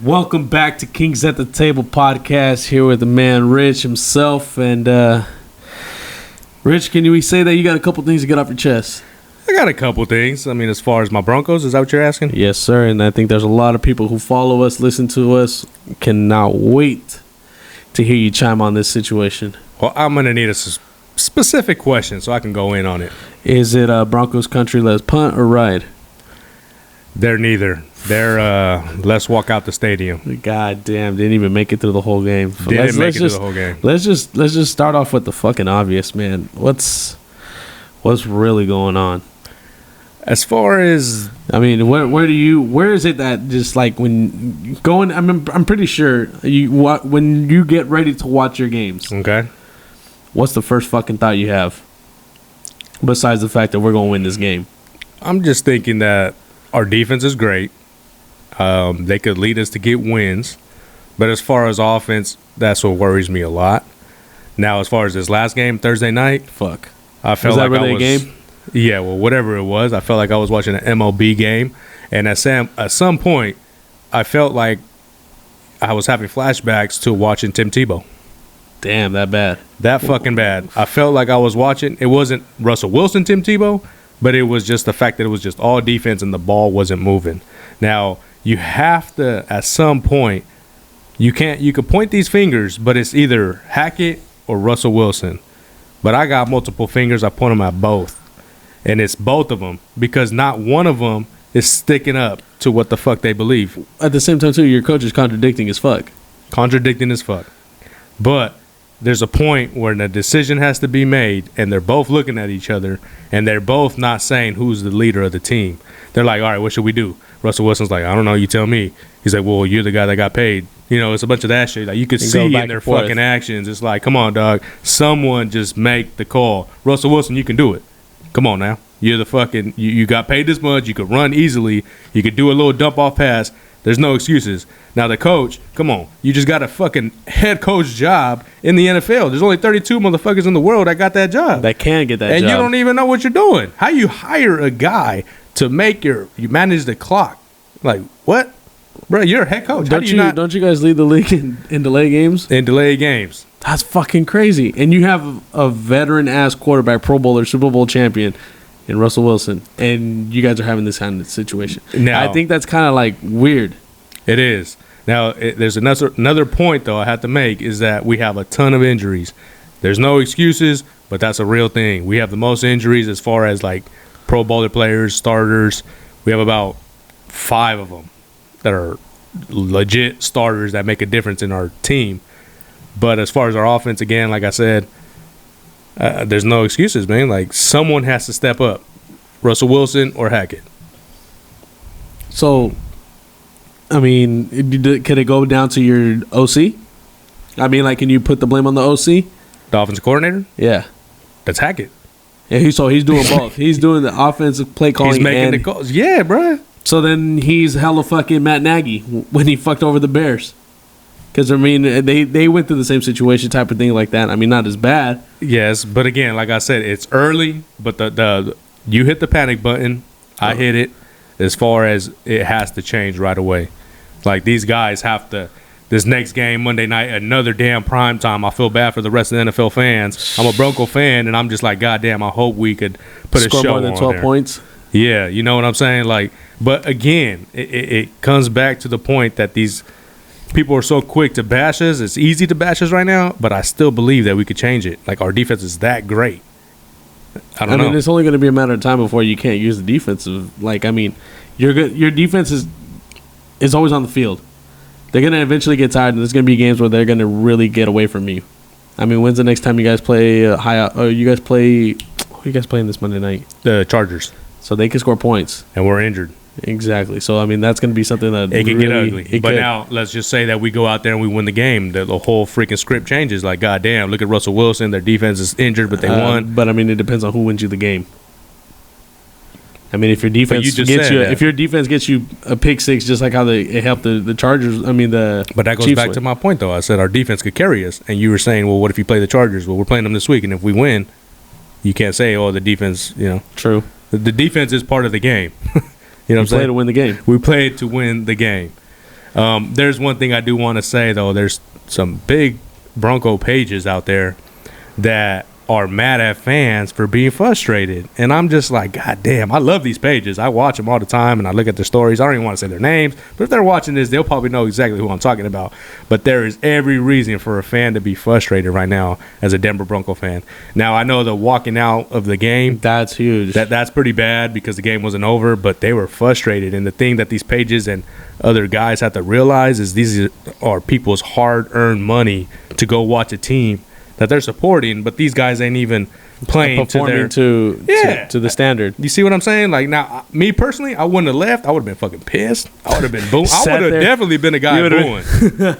Welcome back to Kings at the Table podcast. Here with the man Rich himself. And Rich, can we say that you got a couple things to get off your chest? I got a couple things. I mean, as far as my Broncos, is that what you're asking? Yes, sir. And I think there's a lot of people who follow us, listen to us, cannot wait to hear you chime on this situation. Well, I'm going to need a specific question so I can go in on it. Is it Broncos country, let's punt or ride? They're neither. They're let's walk out the stadium. God damn, didn't even make it through the whole game. Didn't make it through the whole game. Let's just start off with the fucking obvious, man. What's really going on? As far as where is it that just like when going? I'm pretty sure when you get ready to watch your games. Okay. What's the first fucking thought you have? Besides the fact that we're gonna win this game. I'm just thinking that our defense is great. They could lead us to get wins. But as far as offense, that's what worries me a lot. Now, as far as this last game, Thursday night, I felt like a game? Yeah, well, whatever it was, I felt like I was watching an MLB game. And at some point, I felt like I was having flashbacks to watching Tim Tebow. Damn, that bad. That fucking bad. I felt like I was watching. It wasn't Russell Wilson, Tim Tebow, but it was just the fact that it was just all defense and the ball wasn't moving. Now, you have to, at some point, you could point these fingers, but it's either Hackett or Russell Wilson. But I got multiple fingers. I point them at both. And it's both of them because not one of them is sticking up to what the fuck they believe. At the same time, too, your coach is contradicting as fuck. But there's a point where the decision has to be made, and they're both looking at each other, and they're both not saying who's the leader of the team. They're like, all right, what should we do? Russell Wilson's like, I don't know, you tell me. He's like, well, you're the guy that got paid. You know, it's a bunch of that shit. Like, you could see in their fucking actions. It's like, come on, dog. Someone just make the call. Russell Wilson, you can do it. Come on now. You're the fucking – you got paid this much. You could run easily. You could do a little dump-off pass. There's no excuses. Now, the coach, come on. You just got a fucking head coach job in the NFL. There's only 32 motherfuckers in the world that got that job. That can get that job. And you don't even know what you're doing. How you hire a guy to make you manage the clock? Like, what? Bro, you're a head coach. Don't you guys lead the league in delay games? In delayed games. That's fucking crazy. And you have a veteran-ass quarterback, Pro Bowler, Super Bowl champion in Russell Wilson, and you guys are having this kind of situation. Now, I think that's kind of like weird. It is. Now, there's another point, though, I have to make, is that we have a ton of injuries. There's no excuses, but that's a real thing. We have the most injuries as far as, like, Pro Bowler players, starters. We have about 5 of them that are legit starters that make a difference in our team. But as far as our offense, again, like I said, there's no excuses, man. Like, someone has to step up. Russell Wilson or Hackett. So, I mean, could it go down to your OC? I mean, like, can you put the blame on the OC? The offensive coordinator? Yeah. That's Hackett. Yeah, so he's doing both. He's doing the offensive play calling. He's making the calls. Yeah, bro. So then he's hella fucking Matt Nagy when he fucked over the Bears. Because, I mean, they went through the same situation type of thing like that. I mean, not as bad. Yes, but again, like I said, it's early, but the you hit the panic button. I hit it as far as it has to change right away. Like, these guys have to – this next game, Monday night, another damn prime time. I feel bad for the rest of the NFL fans. I'm a Bronco fan, and I'm just like, God damn, I hope we could put a show on there. Score more than 12 points? Yeah, you know what I'm saying? Like, but again, it comes back to the point that these – people are so quick to bash us. It's easy to bash us right now, but I still believe that we could change it. Like, our defense is that great. I don't know. I mean, it's only going to be a matter of time before you can't use the defensive. Like, I mean, your defense is always on the field. They're going to eventually get tired, and there's going to be games where they're going to really get away from you. I mean, when's the next time you guys play who are you guys playing this Monday night? The Chargers. So they can score points. And we're injured. Exactly. So, I mean, that's going to be something that it can get ugly. But now, let's just say that we go out there and we win the game. The whole freaking script changes. Like, goddamn, look at Russell Wilson. Their defense is injured, but they won. But, I mean, it depends on who wins you the game. I mean, if your defense gets you a pick six, just like how it helped the Chargers. I mean, but that goes Chiefs back to my point, though. I said our defense could carry us, and you were saying, well, what if you play the Chargers? Well, we're playing them this week, and if we win, you can't say, oh, the defense. You know, true. The defense is part of the game. You know what I'm saying? We play to win the game. We played to win the game. There's one thing I do want to say, though. There's some big Bronco pages out there that are mad at fans for being frustrated. And I'm just like, God damn, I love these pages. I watch them all the time, and I look at their stories. I don't even want to say their names. But if they're watching this, they'll probably know exactly who I'm talking about. But there is every reason for a fan to be frustrated right now as a Denver Bronco fan. Now, I know the walking out of the game. That's huge. That's pretty bad because the game wasn't over, but they were frustrated. And the thing that these pages and other guys have to realize is these are people's hard-earned money to go watch a team that they're supporting, but these guys ain't even playing performing to the standard. You see what I'm saying? Like, now, me personally, I wouldn't have left. I would have been fucking pissed. I would have been booing. I would have definitely been a guy booing.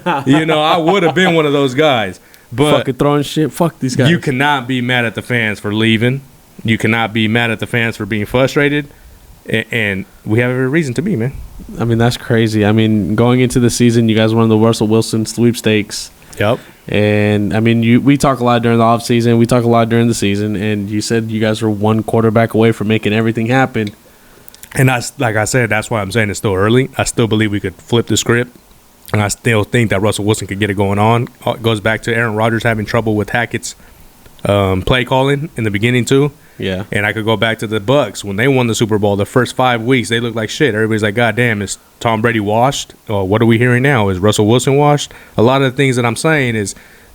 I would have been one of those guys. But fucking throwing shit. Fuck these guys. You cannot be mad at the fans for leaving. You cannot be mad at the fans for being frustrated. And we have every reason to be, man. I mean, that's crazy. I mean, going into the season, you guys won the Russell Wilson sweepstakes. Yep. And, I mean, we talk a lot during the offseason. We talk a lot during the season. And you said you guys were one quarterback away from making everything happen. And that's, like I said, that's why I'm saying it's still early. I still believe we could flip the script. And I still think that Russell Wilson could get it going on. It goes back to Aaron Rodgers having trouble with Hackett's play calling in the beginning, too. Yeah. And I could go back to the Bucs when they won the Super Bowl. The first 5 weeks, they looked like shit. Everybody's like, God damn, is Tom Brady washed? Or what are we hearing now? Is Russell Wilson washed? A lot of the things that I'm saying is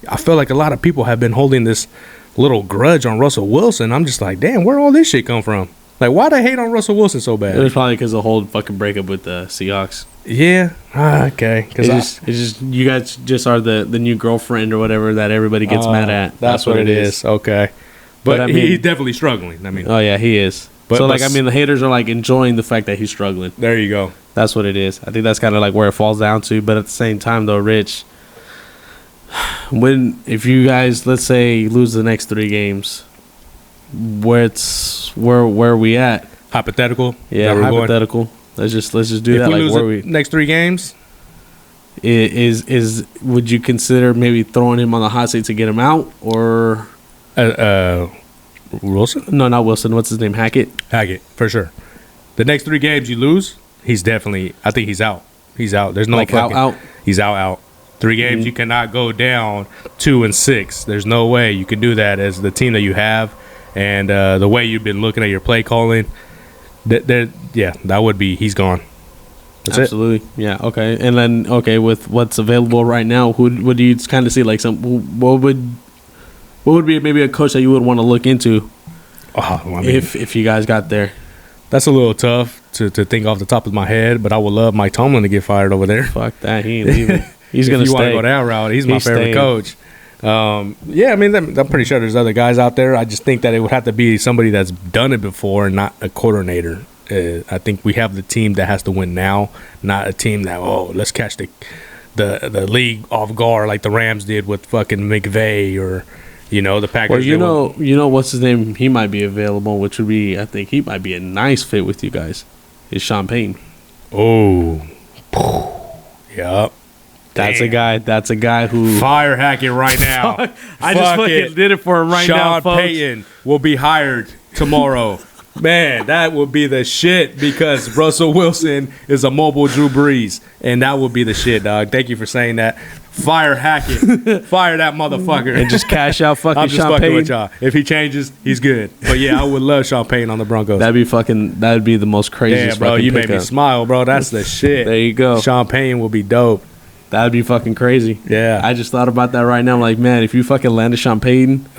I feel like a lot of people have been holding this little grudge on Russell Wilson. I'm just like, damn, where all this shit come from? Like, why they hate on Russell Wilson so bad? It was probably because of the whole fucking breakup with the Seahawks. Yeah. Okay. It's just you guys just are the new girlfriend or whatever that everybody gets mad at. That's what it is. Okay. But I mean, he's definitely struggling. I mean, oh yeah, he is. The haters are like enjoying the fact that he's struggling. There you go. That's what it is. I think that's kind of like where it falls down to. But at the same time, though, Rich, if you guys, let's say, lose the next 3 games, where are we at? Hypothetical. Yeah, hypothetical. Let's just do that. If we lose the next 3 games, would you consider maybe throwing him on the hot seat to get him out or? Wilson? No, not Wilson. What's his name? Hackett, for sure. The next 3 games you lose, he's definitely. I think he's out. He's out. There's no like fucking. Out. He's out. 3 games, you cannot go down 2-6. There's no way you can do that as the team that you have, and the way you've been looking at your play calling. That would be. He's gone. That's Absolutely. It. Yeah. Okay. And then with what's available right now, what do you kind of see like what would be maybe a coach that you would want to look into if you guys got there? That's a little tough to think off the top of my head, but I would love Mike Tomlin to get fired over there. Fuck that. He ain't leaving. He's going to stay. If you want to go that route, he's my favorite coach. I mean, I'm pretty sure there's other guys out there. I just think that it would have to be somebody that's done it before and not a coordinator. I think we have the team that has to win now, not a team that, let's catch the league off guard like the Rams did with fucking McVay or – the Packers. Well, what's his name? He might be available, which would be, I think he might be a nice fit with you guys. Is Sean Payton. Oh. Yep. That's a guy who fire Hackett right now. I just fucking did it for him right now, folks. Sean Payton will be hired tomorrow. Man, that would be the shit because Russell Wilson is a mobile Drew Brees, and that would be the shit, dog. Thank you for saying that. Fire Hackett. Fire that motherfucker. And just cash out fucking I'm just Sean fucking Payton. With y'all. If he changes, he's good. But yeah, I would love Sean Payton on the Broncos. That'd be the most craziest. Yeah, bro, you made me up. smile, bro. That's the shit. There you go. Sean Payton will be dope. That'd be fucking crazy. Yeah. I just thought about that right now. I'm like, man, if you fucking landed Sean Payton,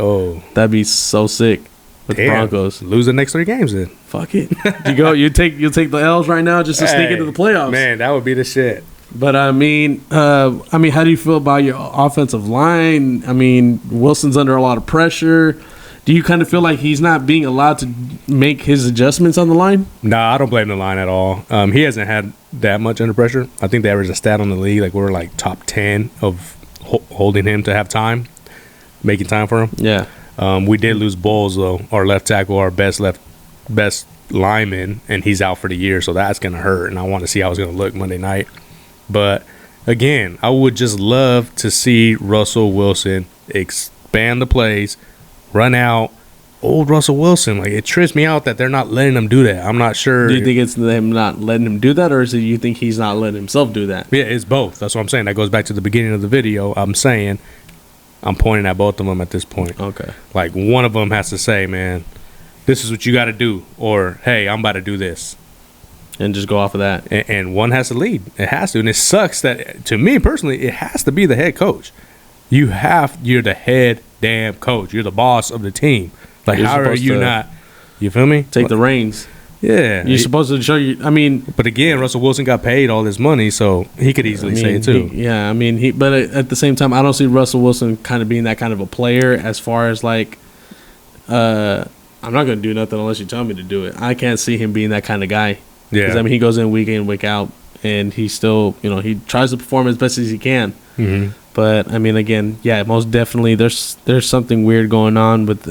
that'd be so sick. With the Broncos. Lose the next 3 games then. Fuck it. You'll take the L's right now just to sneak into the playoffs. Man, that would be the shit. But I mean, how do you feel about your offensive line? I mean, Wilson's under a lot of pressure. Do you kind of feel like he's not being allowed to make his adjustments on the line? Nah, I don't blame the line at all. He hasn't had that much under pressure. I think the average a stat on the league, like we're like top 10 of holding him to have time, making time for him. Yeah. We did lose Bowles though, our left tackle, our best lineman, and he's out for the year, so that's gonna hurt. And I want to see how it's gonna look Monday night. But again, I would just love to see Russell Wilson expand the plays, run out, old Russell Wilson. Like, it trips me out that they're not letting him do that. I'm not sure. Do you think it's them not letting him do that, or is it you think he's not letting himself do that? Yeah, it's both. That's what I'm saying. That goes back to the beginning of the video. I'm pointing at both of them at this point. Okay. Like, one of them has to say, man, this is what you got to do, or, hey, I'm about to do this. And just go off of that. And one has to lead. It has to. And it sucks that, to me personally, it has to be the head coach. You're the head damn coach. You're the boss of the team. Like, how are you not? You feel me? Take the reins. Yeah. You're supposed to show you. I mean. But again, Russell Wilson got paid all this money, so he could easily say it too. But at the same time, I don't see Russell Wilson kind of being that kind of a player as far as like, I'm not going to do nothing unless you tell me to do it. I can't see him being that kind of guy. Yeah. Because, I mean, he goes in week out, and he still, he tries to perform as best as he can. Mm-hmm. But, I mean, again, yeah, most definitely there's something weird going on with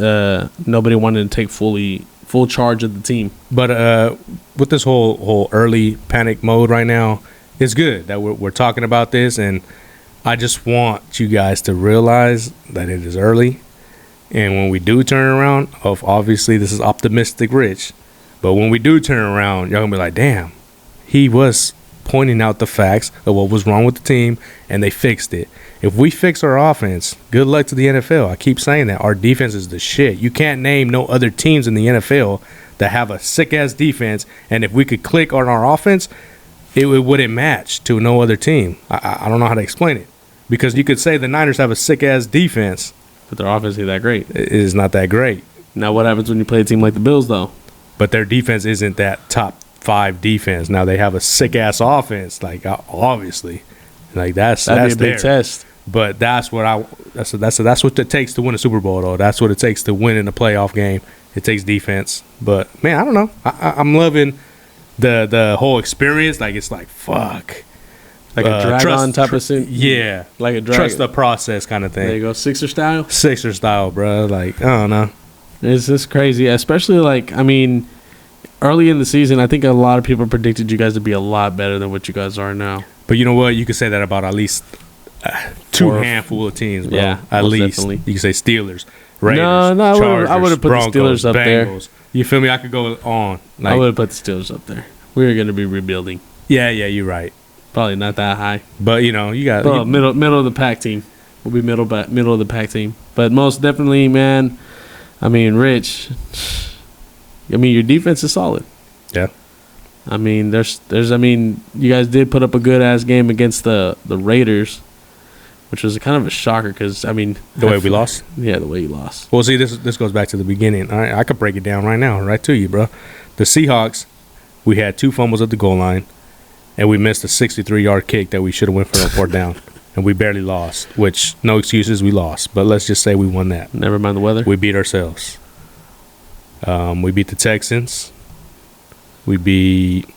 nobody wanting to take full charge of the team. But with this whole early panic mode right now, it's good that we're talking about this, and I just want you guys to realize that it is early, and when we do turn around, obviously this is optimistic Rich, but when we do turn around, y'all gonna be like, damn, he was pointing out the facts of what was wrong with the team, and they fixed it. If we fix our offense, good luck to the NFL. I keep saying that. Our defense is the shit. You can't name no other teams in the NFL that have a sick-ass defense, and if we could click on our offense, it wouldn't match to no other team. I don't know how to explain it. Because you could say the Niners have a sick-ass defense. But their offense ain't that great. It is not that great. Now, what happens when you play a team like the Bills, though? But their defense isn't that top 5 defense. Now, they have a sick-ass offense, like, obviously. Like, that's That'd be a big test. But that's what it takes to win a Super Bowl, though. That's what it takes to win in a playoff game. It takes defense. But, man, I don't know. I'm loving the whole experience. Like, it's like, fuck. Like a dragon type of thing? Yeah. Like a dragon. Trust the process kind of thing. There you go. Sixer style, bro. Like, I don't know. It's just crazy. Especially, like, I mean, early in the season, I think a lot of people predicted you guys to be a lot better than what you guys are now. But you know what? You could say that about at least two handful of teams, bro. Yeah, at least. Definitely. You could say Steelers, Raiders, Chargers, I would have put Broncos, the Steelers up Bengals. there. You feel me? I could go on. Like, I would have put the Steelers up there. We were going to be rebuilding. Yeah, you're right. Probably not that high. But, you know, you got middle of the pack team. We'll be middle of the pack team. But most definitely, man, I mean, Rich, I mean, your defense is solid. Yeah. I mean, you guys did put up a good ass game against the Raiders, which was kind of a shocker because, I mean, the way we lost. Yeah, the way you lost. Well, see, this goes back to the beginning. I could break it down right now, right to you, bro. The Seahawks, we had 2 fumbles at the goal line, and we missed a 63-yard kick that we should have went for a 4th down, and we barely lost. Which, no excuses, we lost. But let's just say we won that. Never mind the weather. We beat ourselves. We beat the Texans. We beat.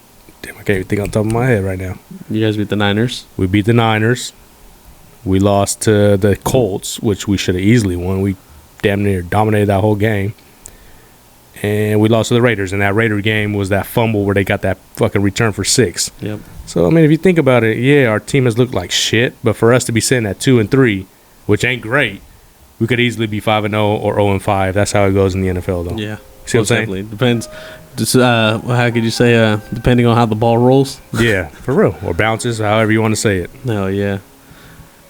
Damn, I can't even think on top of my head right now. You guys beat the Niners. We beat the Niners. We lost to the Colts, which we should have easily won. We damn near dominated that whole game. And we lost to the Raiders. And that Raider game was that fumble where they got that fucking return for 6. Yep. So, I mean, if you think about it, yeah, our team has looked like shit. But for us to be sitting at 2-3, which ain't great, we could easily be 5-0 or 0-5. That's how it goes in the NFL, though. Yeah. See what I'm saying? Definitely. Depends. Just, how could you say, depending on how the ball rolls? Yeah, for real. Or bounces, however you want to say it. Hell yeah.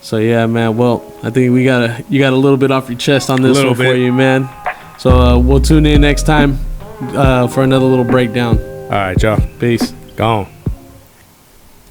So, yeah, man. Well, I think you got a little bit off your chest on this one for you, man. So, we'll tune in next time for another little breakdown. All right, y'all. Peace. Gone.